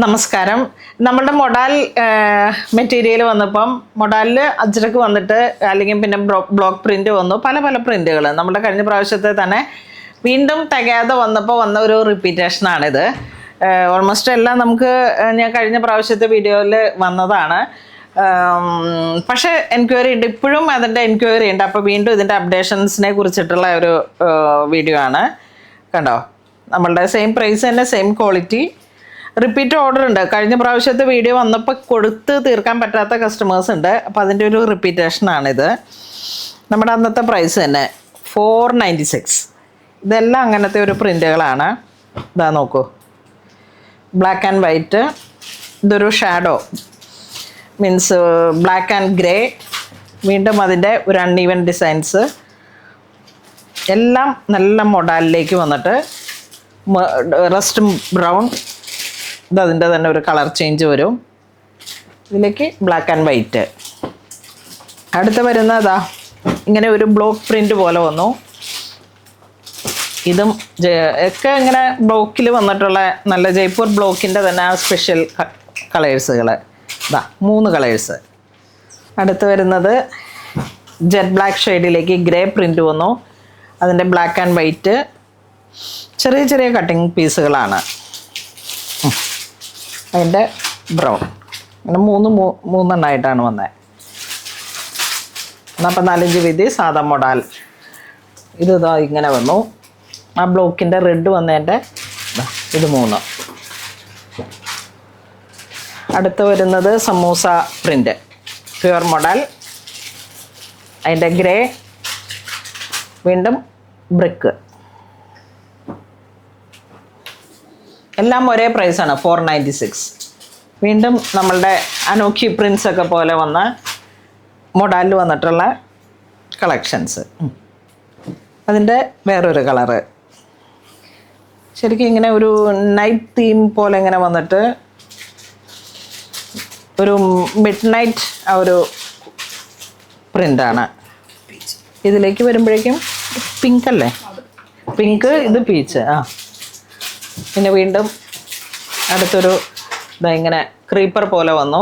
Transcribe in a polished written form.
നമസ്കാരം. നമ്മളുടെ modal material വന്നപ്പം മൊഡാലിൽ അജ്രക്ക് വന്നിട്ട് അല്ലെങ്കിൽ പിന്നെ ബ്ലോക്ക് പ്രിൻ്റ് വന്നു, പല പല പ്രിൻ്റുകൾ നമ്മുടെ കഴിഞ്ഞ പ്രാവശ്യത്തെ തന്നെ വീണ്ടും തികയാതെ വന്നപ്പോൾ വന്ന ഒരു റിപ്പീറ്റേഷനാണിത്. ഓൾമോസ്റ്റ് എല്ലാം നമുക്ക് ഞാൻ കഴിഞ്ഞ പ്രാവശ്യത്തെ വീഡിയോയിൽ വന്നതാണ്. പക്ഷേ എൻക്വയറി ഉണ്ട്, ഇപ്പോഴും അതിൻ്റെ എൻക്വയറി ഉണ്ട്. അപ്പോൾ വീണ്ടും ഇതിൻ്റെ അപ്ഡേഷൻസിനെ കുറിച്ചിട്ടുള്ള ഒരു വീഡിയോ ആണ്. കണ്ടോ, നമ്മളുടെ സെയിം പ്രൈസ് തന്നെ, സെയിം ക്വാളിറ്റി, റിപ്പീറ്റ് ഓർഡർ ഉണ്ട്. കഴിഞ്ഞ പ്രാവശ്യത്തെ വീഡിയോ വന്നപ്പോൾ കൊടുത്ത് തീർക്കാൻ പറ്റാത്ത കസ്റ്റമേഴ്സ് ഉണ്ട്. അപ്പോൾ അതിൻ്റെ ഒരു റിപ്പീറ്റേഷനാണിത്. നമ്മുടെ അന്നത്തെ പ്രൈസ് തന്നെ 496. ഇതെല്ലാം അങ്ങനത്തെ ഒരു പ്രിൻ്റുകളാണ്. ഇതാ നോക്കൂ, ബ്ലാക്ക് ആൻഡ് വൈറ്റ്. ഇതൊരു shadow means black and grey. വീണ്ടും അതിൻ്റെ ഒരു അൺഈവൻ ഡിസൈൻസ് എല്ലാം നല്ല മൊഡാലിലേക്ക് വന്നിട്ട് റസ്റ്റ് ബ്രൗൺ. ഇതതിൻ്റെ തന്നെ ഒരു കളർ ചേഞ്ച് വരും. ഇതിലേക്ക് ബ്ലാക്ക് ആൻഡ് വൈറ്റ്. അടുത്ത് വരുന്നതാ ഇങ്ങനെ ഒരു ബ്ലോക്ക് പ്രിൻ്റ് പോലെ വന്നു. ഇതും ഒക്കെ ഇങ്ങനെ ബ്ലോക്കിൽ വന്നിട്ടുള്ള നല്ല ജയ്പൂർ ബ്ലോക്കിൻ്റെ തന്നെ ആ സ്പെഷ്യൽ കളേഴ്സുകൾ. ഇതാ 3 കളേഴ്സ്. അടുത്ത് വരുന്നത് ജെറ്റ് ബ്ലാക്ക് ഷെയ്ഡിലേക്ക് ഗ്രേ പ്രിൻ്റ് വന്നു. അതിൻ്റെ ബ്ലാക്ക് ആൻഡ് വൈറ്റ് ചെറിയ ചെറിയ കട്ടിങ് പീസുകളാണ്. അതിൻ്റെ ബ്രൗൺ. അങ്ങനെ മൂന്നെണ്ണമായിട്ടാണ് വന്നത്. 45 വീതി സാധാ മൊഡാൽ. ഇതാ ഇങ്ങനെ വന്നു. ആ ബ്ലോക്കിൻ്റെ റെഡ് വന്നതിൻ്റെ ഇത് 3. അടുത്ത് വരുന്നത് സമൂസ പ്രിൻ്റ് പ്യുവർ മൊഡാൽ. അതിൻ്റെ ഗ്രേ, വീണ്ടും ബ്രിക്ക്. എല്ലാം ഒരേ പ്രൈസാണ്, 496. വീണ്ടും നമ്മളുടെ അനോഖി പ്രിൻസ് ഒക്കെ പോലെ വന്ന മൊഡാലിൽ വന്നിട്ടുള്ള കളക്ഷൻസ്. അതിൻ്റെ വേറൊരു കളറ് ശരിക്കും ഇങ്ങനെ ഒരു നൈറ്റ് തീം പോലെ ഇങ്ങനെ വന്നിട്ട് ഒരു മിഡ് നൈറ്റ് ആ ഒരു പ്രിൻ്റാണ്. ഇതിലേക്ക് വരുമ്പോഴേക്കും പിങ്ക് അല്ലേ, പിങ്ക്, ഇത് പീച്ച്. പിന്നെ വീണ്ടും അടുത്തൊരു ഇതാ ഇങ്ങനെ ക്രീപ്പർ പോലെ വന്നു.